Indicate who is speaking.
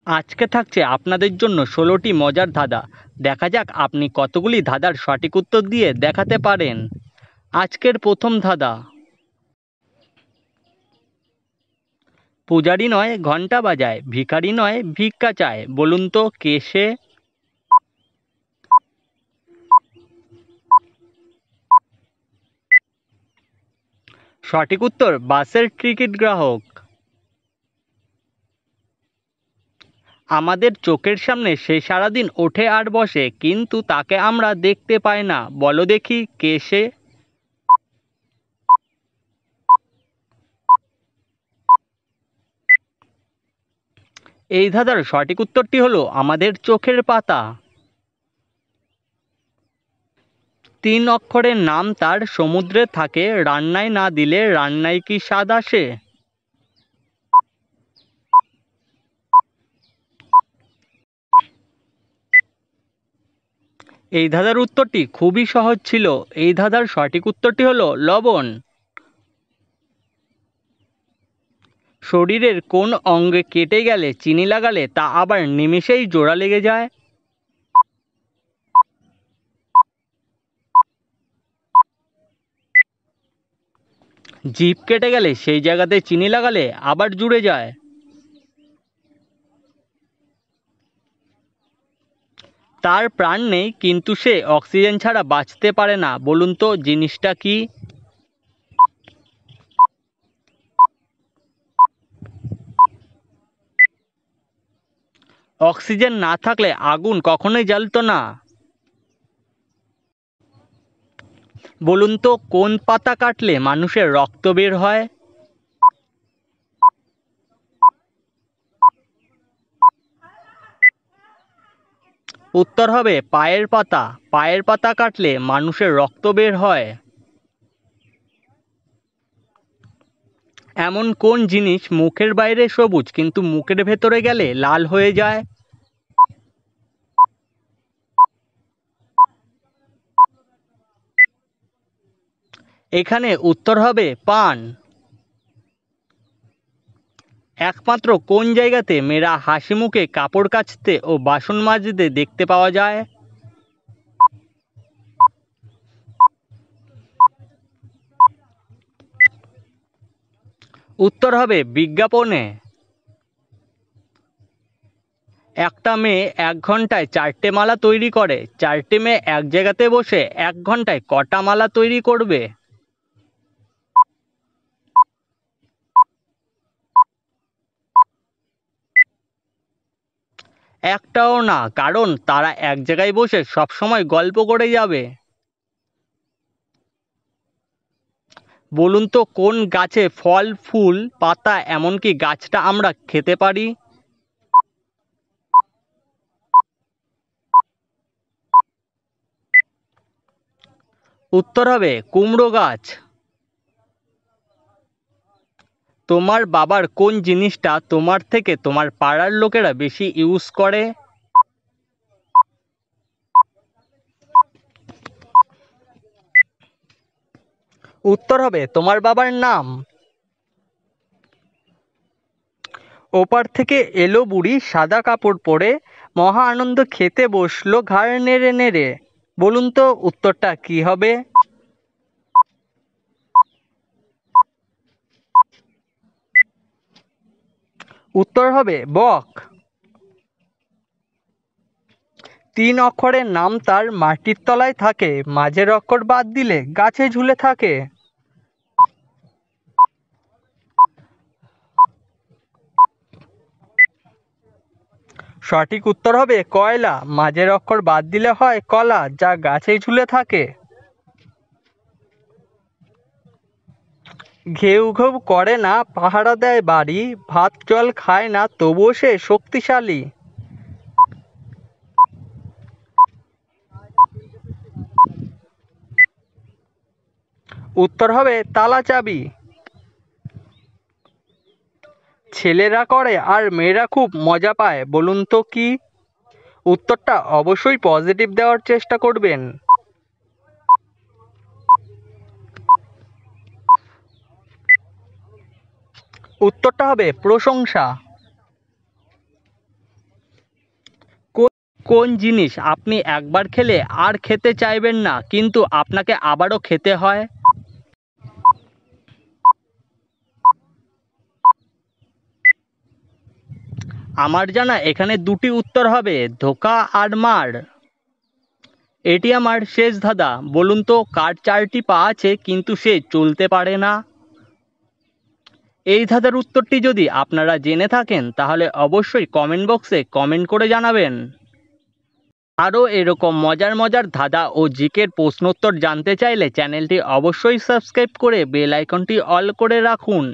Speaker 1: আজকে থাকছে আপনাদের জন্য ১৬টি মজার ধাঁধা। দেখা যাক আপনি কতগুলি ধাঁধার সঠিক উত্তর দিয়ে দেখাতে পারেন। আজকের প্রথম ধাঁধা। পূজারি নয় ঘণ্টা বাজায়, ভিখারি নয় ভিক্ষা চায়, বলুন তো কে সে? সঠিক উত্তর বাসের টিকিট গ্রাহক। আমাদের চোখের সামনে সে সারাদিন ওঠে আর বসে, কিন্তু তাকে আমরা দেখতে পাই না, বলো দেখি কে সে? এই ধাঁধার সঠিক উত্তরটি হলো আমাদের চোখের পাতা। ৩ অক্ষরের নাম তার, সমুদ্রে থাকে, রান্নায় না দিলে রান্নায় কি স্বাদ আসে? এই ধাঁধার উত্তরটি খুবই সহজ ছিল। এই ধাঁধার সঠিক উত্তরটি হলো লবণ। শরীরের কোন অঙ্গে কেটে গেলে চিনি লাগালে তা আবার নিমেষেই জোড়া লেগে যায়? জিভ কেটে গেলে সেই জায়গাতে চিনি লাগালে আবার জুড়ে যায়? তার প্রাণ নেই কিন্তু সে অক্সিজেন ছাড়া বাঁচতে পারে না, বলুন তো জিনিসটা কি? অক্সিজেন না থাকলে আগুন কখনোই জ্বলতো না। বলুন তো কোন পাতা কাটলে মানুষের রক্ত বের হয়? উত্তর হবে পায়ের পাতা। পায়ের পাতা কাটলে মানুষের রক্ত বের হয়। এমন কোন জিনিস মুখের বাইরে সবুজ কিন্তু মুখের ভেতরে গেলে লাল হয়ে যায়? এখানে উত্তর হবে পান। একমাত্র কোন জায়গাতে মেয়েরা হাসি মুখে কাপড় কাচতে ও বাসন মাজতে দেখতে পাওয়া যায়? উত্তর হবে বিজ্ঞাপনে। একটা মেয়ে ১ ঘন্টায় ৪টে মালা তৈরি করে, ৪টে মেয়ে এক জায়গাতে বসে ১ ঘন্টায় কটা মালা তৈরি করবে? একটাও না, কারণ তারা এক জায়গায় বসে সব সময় গল্প করে যাবে। বলুন তো কোন গাছে ফল ফুল পাতা এমনকি গাছটা আমরা খেতে পারি? উত্তর হবে কুমড়ো গাছ। তোমার বাবার কোন জিনিসটা তোমার থেকে তোমার পাড়ার লোকেরা বেশি ইউজ করে? উত্তর হবে তোমার বাবার নাম। ওপার থেকে এলো বুড়ি সাদা কাপড় পরে, মহা আনন্দ খেতে বসলো ঘাড় নেড়ে নেড়ে, বলুন তো উত্তরটা কি হবে? উত্তর হবে বক। ৩ অক্ষরের নাম তার, মাটির তলায় থাকে, মাঝের অক্ষর বাদ দিলে গাছে ঝুলে থাকে। সঠিক উত্তর হবে কয়লা। মাঝের অক্ষর বাদ দিলে হয় কলা, যা গাছে ঝুলে থাকে। ঘেউ ঘেউ করে না, পাহারা দেয় বাড়ি, ভাত জল খায় না তবুও সে শক্তিশালী। উত্তর হবে তালা চাবি। ছেলেরা করে আর মেয়েরা খুব মজা পায়, বলুন তো কি? উত্তরটা অবশ্যই পজিটিভ দেওয়ার চেষ্টা করবেন। উত্তরটা হবে প্রশংসা। কোন জিনিস আপনি একবার খেলে আর খেতে চাইবেন না কিন্তু আপনাকে আবারও খেতে হয়? আমার জানা এখানে দুটি উত্তর হবে, ধোকা আর মার। এটি আমার শেষ ধাঁধা, বলুন তো কার 4টি পা আছে কিন্তু সে চলতে পারে না? এই ধাঁধার উত্তরটি যদি আপনারা জেনে থাকেন তাহলে অবশ্যই কমেন্ট বক্সে কমেন্ট করে জানাবেন। আরও এরকম মজার মজার ধাঁধা ও জিকের প্রশ্নোত্তর জানতে চাইলে চ্যানেলটি অবশ্যই সাবস্ক্রাইব করে বেল আইকনটি অল করে রাখুন।